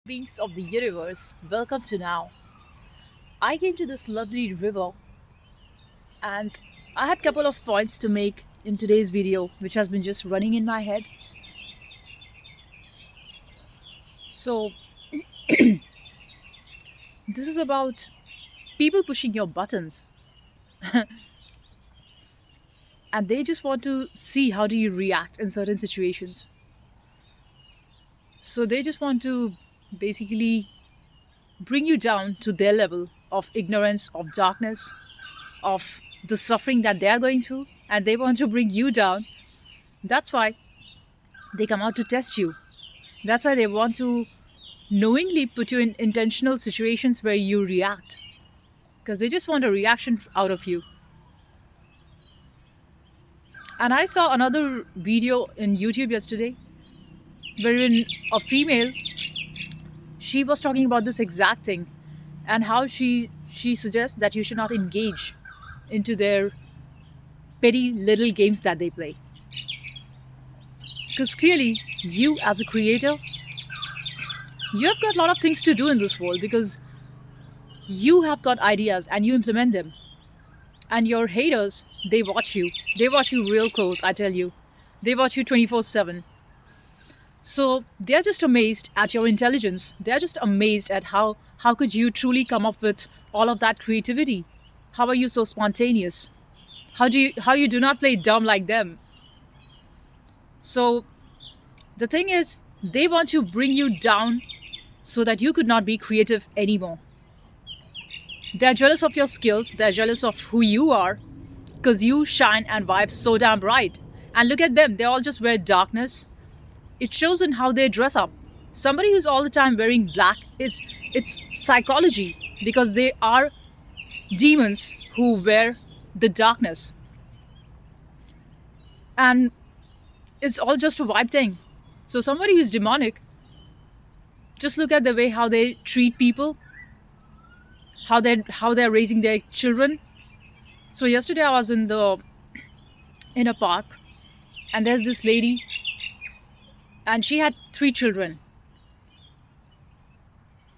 beings of the universe, welcome to now. I came to this lovely river and I had a couple of points to make in today's video, which has been just running in my head. So, this is about people pushing your buttons and they just want to see how do you react in certain situations. So, they just want to basically bring you down to their level of ignorance, of darkness, of the suffering that they are going through, and they want to bring you down. That's why they come out to test you. That's why they want to knowingly put you in intentional situations where you react because they just want a reaction out of you. And I saw another video in YouTube yesterday wherein a female, she was talking about this exact thing and how she suggests that you should not engage into their petty little games that they play, because clearly you as a creator, you have got a lot of things to do in this world because you have got ideas and you implement them. And your haters, they watch you real close, I tell you. They watch you 24/7. So they're just amazed at your intelligence. They're just amazed at how could you truly come up with all of that creativity. How are you so spontaneous? How you do not play dumb like them? So the thing is, they want to bring you down so that you could not be creative anymore. They're jealous of your skills, they're jealous of who you are, because you shine and vibe so damn bright. And look at them, they all just wear darkness. It shows in how they dress up. Somebody who's all the time wearing black, it's psychology, because they are demons who wear the darkness. And it's all just a vibe thing. So somebody who's demonic, just look at the way how they treat people, how they're raising their children. So yesterday I was in a park, and there's this lady, and she had three children,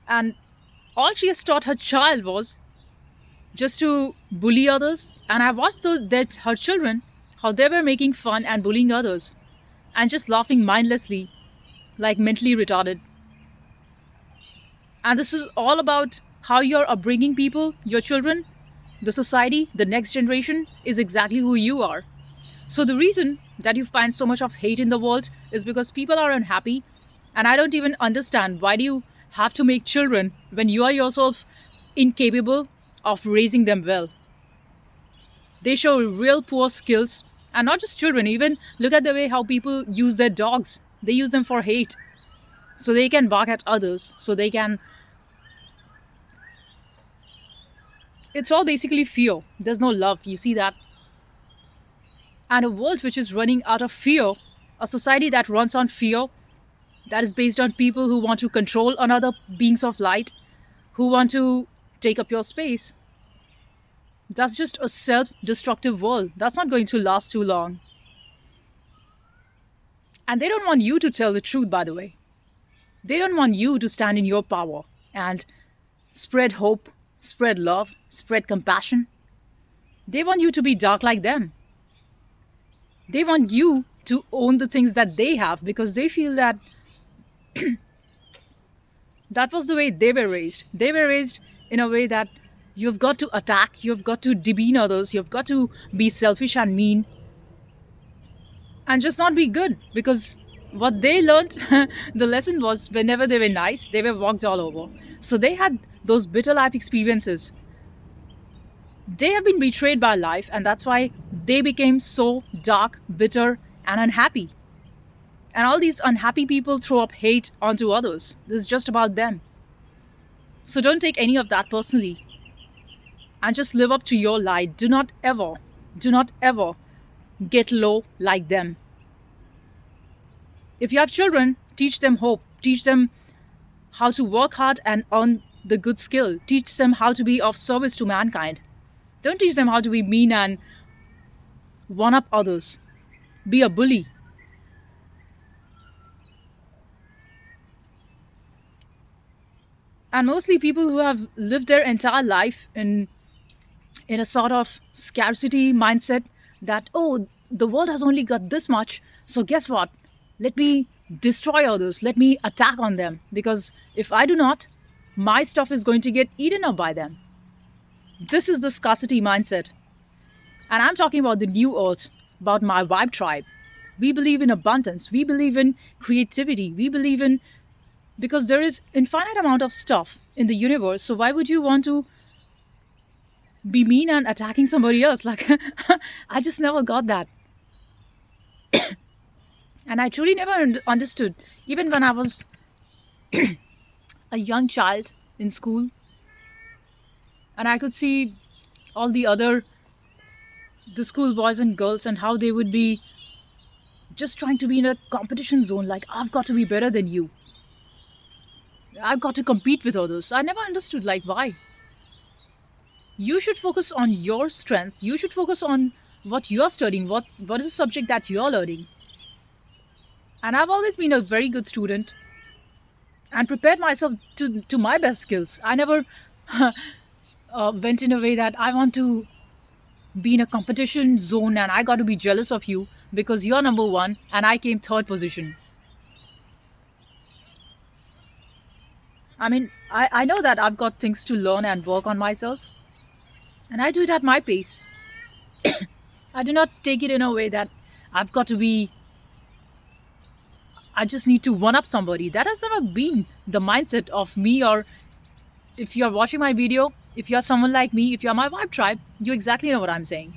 and all she has taught her child was just to bully others. And I watched her children, how they were making fun and bullying others, and just laughing mindlessly, like mentally retarded. And this is all about how you're upbringing people, your children, the society, the next generation is exactly who you are. So the reason that you find so much of hate in the world is because people are unhappy. And I don't even understand, why do you have to make children when you are yourself incapable of raising them well? They show real poor skills. And not just children, even look at the way how people use their dogs. They use them for hate. So they can bark at others. So they can. It's all basically fear. There's no love. You see that? And a world which is running out of fear, a society that runs on fear, that is based on people who want to control another beings of light, who want to take up your space. That's just a self destructive world. That's not going to last too long. And they don't want you to tell the truth, by the way. They don't want you to stand in your power and spread hope, spread love, spread compassion. They want you to be dark like them. They want you to own the things that they have because they feel that that was the way they were raised. They were raised in a way that you've got to attack, you've got to demean others, you've got to be selfish and mean and just not be good, because what they learned, the lesson was whenever they were nice, they were walked all over. So they had those bitter life experiences. They have been betrayed by life, and that's why they became so dark, bitter, and unhappy. And all these unhappy people throw up hate onto others. This is just about them. So don't take any of that personally and just live up to your light. Do not ever get low like them. If you have children, teach them hope. Teach them how to work hard and earn the good skill. Teach them how to be of service to mankind. Don't teach them how to be mean and one up others. Be a bully. And mostly people who have lived their entire life in a sort of scarcity mindset that, oh, the world has only got this much, so guess what, let me destroy others, let me attack on them, because if I do not, my stuff is going to get eaten up by them. This is the scarcity mindset. And I'm talking about the new earth, about my vibe tribe. We believe in abundance, we believe in creativity, we believe in, because there is infinite amount of stuff in the universe, so why would you want to be mean and attacking somebody else? Like, I just never got that. And I truly never understood, even when I was a young child in school, and I could see all the school boys and girls, and how they would be just trying to be in a competition zone, like, I've got to be better than you, I've got to compete with others. I never understood, like, why. You should focus on your strength, you should focus on what you're studying, what is the subject that you're learning. And I've always been a very good student and prepared myself to my best skills. I never went in a way that I want to be in a competition zone and I got to be jealous of you because you're number one and I came third position. I mean, I know that I've got things to learn and work on myself, and I do it at my pace. I do not take it in a way that I've got to be, I just need to one up somebody. That has never been the mindset of me. Or if you're watching my video, if you're someone like me, if you're my vibe tribe, you exactly know what I'm saying.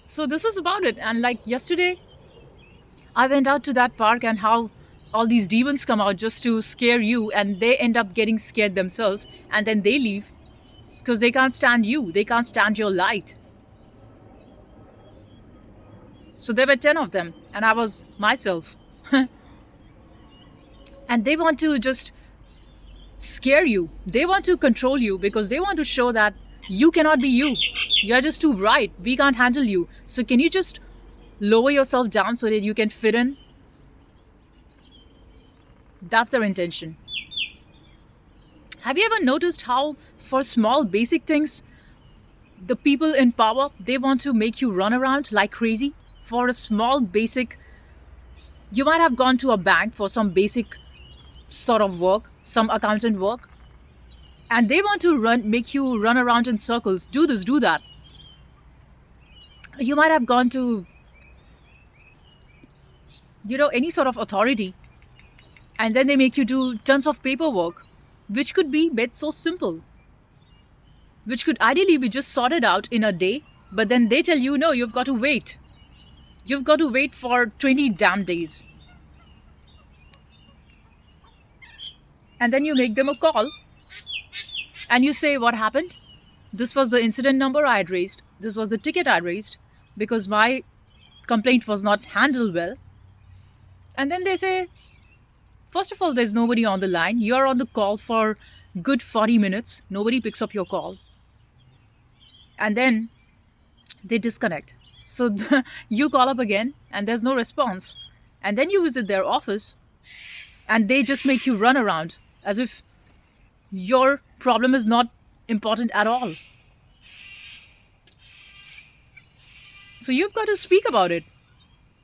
So this is about it. And like yesterday, I went out to that park, and how all these demons come out just to scare you, and they end up getting scared themselves, and then they leave because they can't stand you, they can't stand your light. So there were 10 of them, and I was myself. And they want to just scare you, they want to control you, because they want to show that you cannot be you. You're just too bright, we can't handle you. So can you just lower yourself down so that you can fit in? That's their intention. Have you ever noticed how, for small basic things, the people in power, they want to make you run around like crazy? For a small basic, you might have gone to a bank for some basic sort of work, some accountant work, and they want to make you run around in circles, do this, do that. You might have gone to, any sort of authority, and then they make you do tons of paperwork, which could be made so simple, which could ideally be just sorted out in a day, but then they tell you, no, you've got to wait. You've got to wait for 20 damn days. And then you make them a call and you say, what happened? This was the incident number I had raised. This was the ticket I raised because my complaint was not handled well. And then they say, first of all, there's nobody on the line. You're on the call for good 40 minutes. Nobody picks up your call. And then they disconnect. So you call up again and there's no response. And then you visit their office and they just make you run around as if your problem is not important at all. So you've got to speak about it,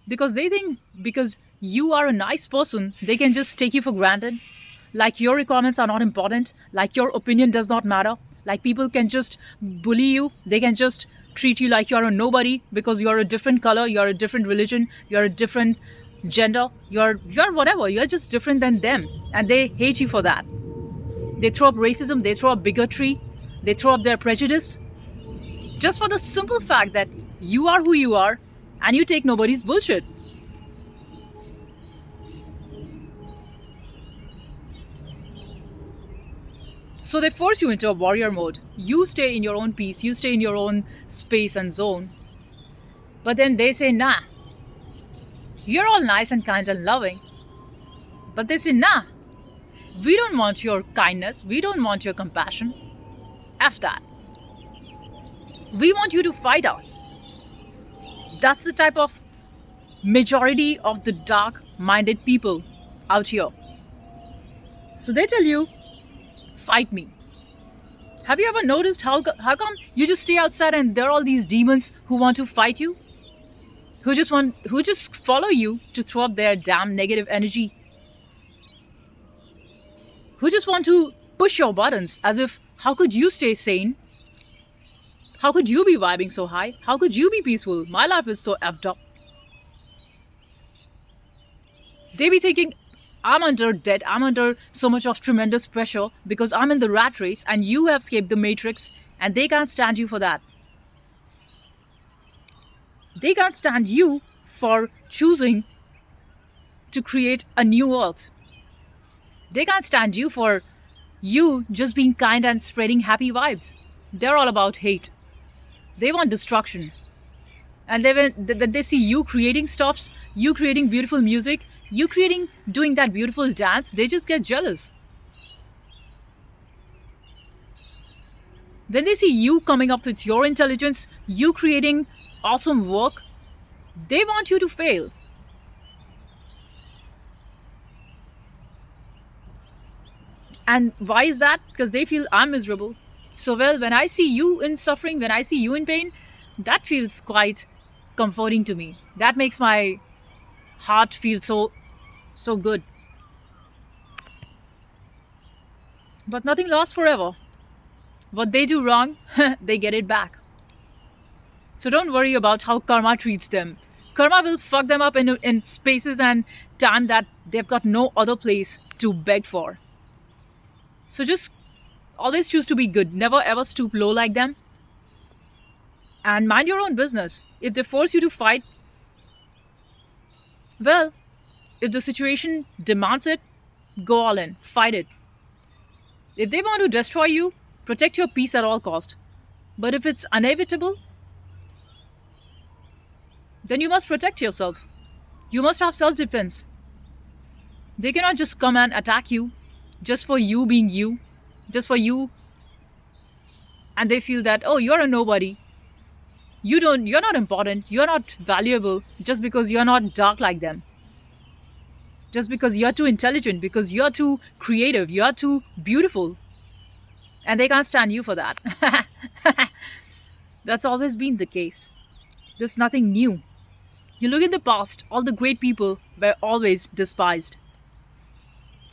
because they think because you are a nice person, they can just take you for granted. Like your requirements are not important, like your opinion does not matter, like people can just bully you, they can just treat you like you're a nobody because you're a different color, you're a different religion, you're a different gender, you're whatever, you're just different than them, and they hate you for that. They throw up racism, they throw up bigotry, they throw up their prejudice, just for the simple fact that you are who you are and you take nobody's bullshit. So they force you into a warrior mode. You stay in your own peace, you stay in your own space and zone. But then they say, nah, you're all nice and kind and loving. But they say, nah, we don't want your kindness, we don't want your compassion. F that. We want you to fight us. That's the type of majority of the dark minded people out here. So they tell you, fight me. Have you ever noticed how come you just stay outside and there are all these demons who want to fight you? Who just follow you to throw up their damn negative energy? Who just want to push your buttons as if how could you stay sane? How could you be vibing so high? How could you be peaceful? My life is so effed up. They be thinking I'm under debt, I'm under so much of tremendous pressure because I'm in the rat race and you have escaped the matrix and they can't stand you for that. They can't stand you for choosing to create a new earth. They can't stand you for you just being kind and spreading happy vibes. They're all about hate. They want destruction. And when they see you creating stuffs, you creating beautiful music, you creating doing that beautiful dance, they just get jealous. When they see you coming up with your intelligence, you creating awesome work, they want you to fail. And why is that? Because they feel I'm miserable. So, well, when I see you in suffering, when I see you in pain, that feels quite comforting to me. That makes my heart feel so good. But nothing lasts forever. What they do wrong, they get it back. So don't worry about how karma treats them. Karma will fuck them up in spaces and time that they've got no other place to beg for. So just always choose to be good. Never ever stoop low like them. And mind your own business. If they force you to fight, well, if the situation demands it, go all in. Fight it. If they want to destroy you, protect your peace at all cost. But if it's inevitable, then you must protect yourself. You must have self defense. They cannot just come and attack you just for you being you, just for you, and they feel that, oh, you're a nobody. You're not important, you're not valuable just because you're not dark like them. Just because you're too intelligent, because you're too creative, you're too beautiful. And they can't stand you for that. That's always been the case. There's nothing new. You look in the past, all the great people were always despised.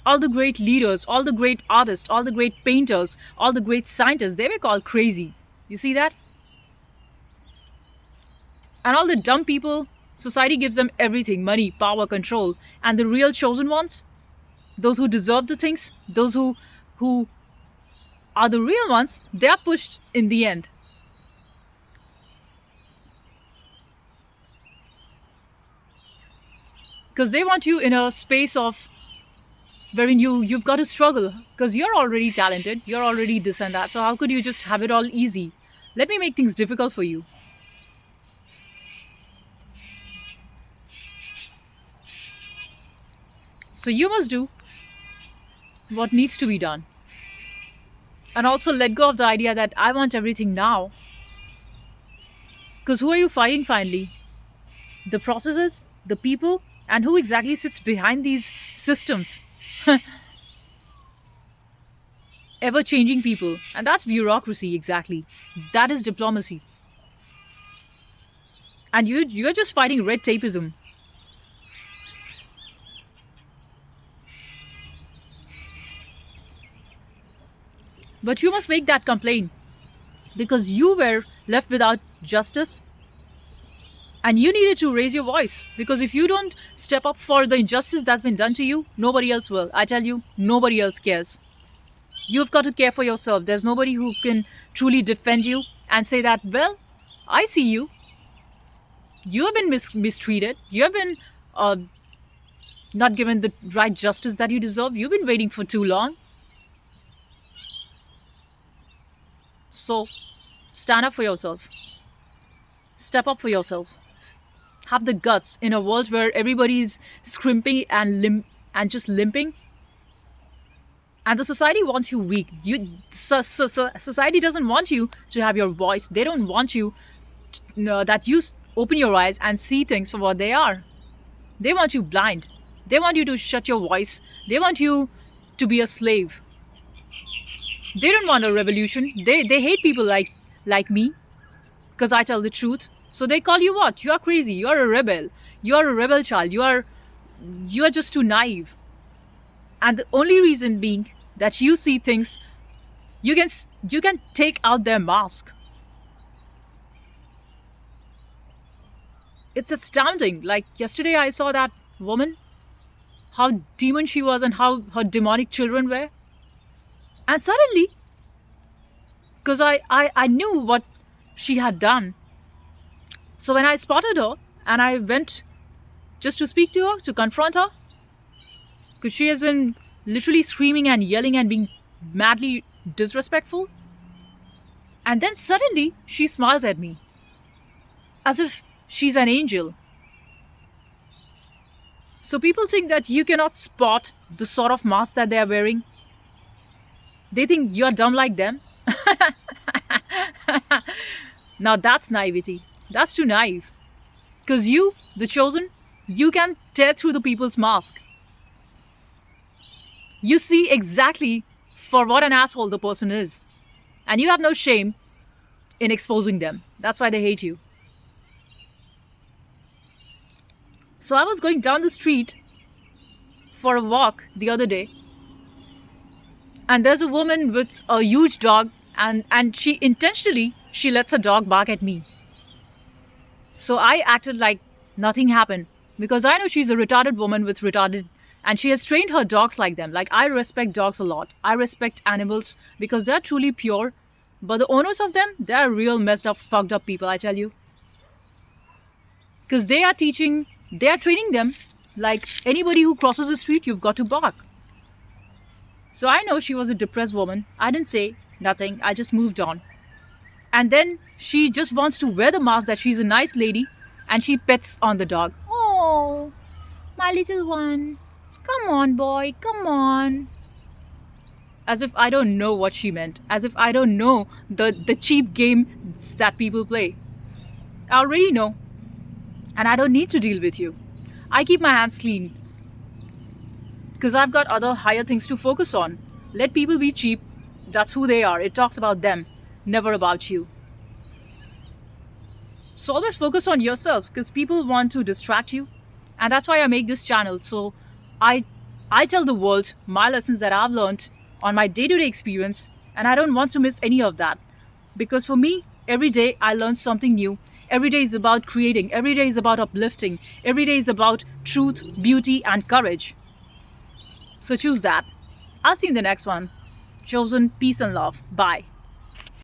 All the great leaders, all the great artists, all the great painters, all the great scientists, they were called crazy. You see that? And all the dumb people, society gives them everything: money, power, control. And the real chosen ones, those who deserve the things, those who are the real ones, they are pushed in the end. Because they want you in a space of wherein you've got to struggle because you're already talented, you're already this and that. So how could you just have it all easy? Let me make things difficult for you. So you must do what needs to be done. And also let go of the idea that I want everything now. Because who are you fighting finally? The processes, the people, and who exactly sits behind these systems? Ever changing people. And that's bureaucracy, exactly. That is diplomacy. And you're just fighting red tapeism. But you must make that complaint because you were left without justice and you needed to raise your voice. Because if you don't step up for the injustice that's been done to you, nobody else will. I tell you, nobody else cares. You've got to care for yourself. There's nobody who can truly defend you and say that, well, I see you. You have been mistreated. You have been not given the right justice that you deserve. You've been waiting for too long. So stand up for yourself. Step up for yourself. Have the guts in a world where everybody's scrimping and just limping. And the society wants you weak. Society doesn't want you to have your voice. They don't want you that you open your eyes and see things for what they are. They want you blind. They want you to shut your voice. They want you to be a slave. They don't want a revolution. They hate people like me because I tell the truth. So they call you what? You are crazy. You are a rebel. You are a rebel child. You are just too naive. And the only reason being that you see things, you can take out their mask. It's astounding. Like yesterday I saw that woman, how demon she was and how her demonic children were. And suddenly, because I knew what she had done. So when I spotted her and I went just to speak to her, to confront her, because she has been literally screaming and yelling and being madly disrespectful. And then suddenly she smiles at me as if she's an angel. So people think that you cannot spot the sort of mask that they are wearing. They think you're dumb like them. Now that's naivety. That's too naive. Because you, the chosen, you can tear through the people's mask. You see exactly for what an asshole the person is. And you have no shame in exposing them. That's why they hate you. So I was going down the street for a walk the other day, and there's a woman with a huge dog, and she lets her dog bark at me. So I acted like nothing happened because I know she's a retarded woman with retarded, and she has trained her dogs like them. Like, I respect dogs a lot. I respect animals because they're truly pure. But the owners of them, they're real messed up, fucked up people, I tell you. Because they are training them like anybody who crosses the street, you've got to bark. So I know she was a depressed woman. I didn't say nothing. I just moved on. And then she just wants to wear the mask that she's a nice lady, and she pets on the dog. Oh, my little one. Come on, boy. Come on. As if I don't know what she meant. As if I don't know the cheap games that people play. I already know. And I don't need to deal with you. I keep my hands clean. Because I've got other higher things to focus on. Let people be cheap. That's who they are. It talks about them, never about you. So always focus on yourself because people want to distract you. And that's why I make this channel. So I I tell the world my lessons that I've learned on my day-to-day experience, and I don't want to miss any of that. Because for me, every day I learn something new. Every day is about creating. Every day is about uplifting. Every day is about truth, beauty, and courage. So choose that. I'll see you in the next one. Chosen, peace and love. Bye.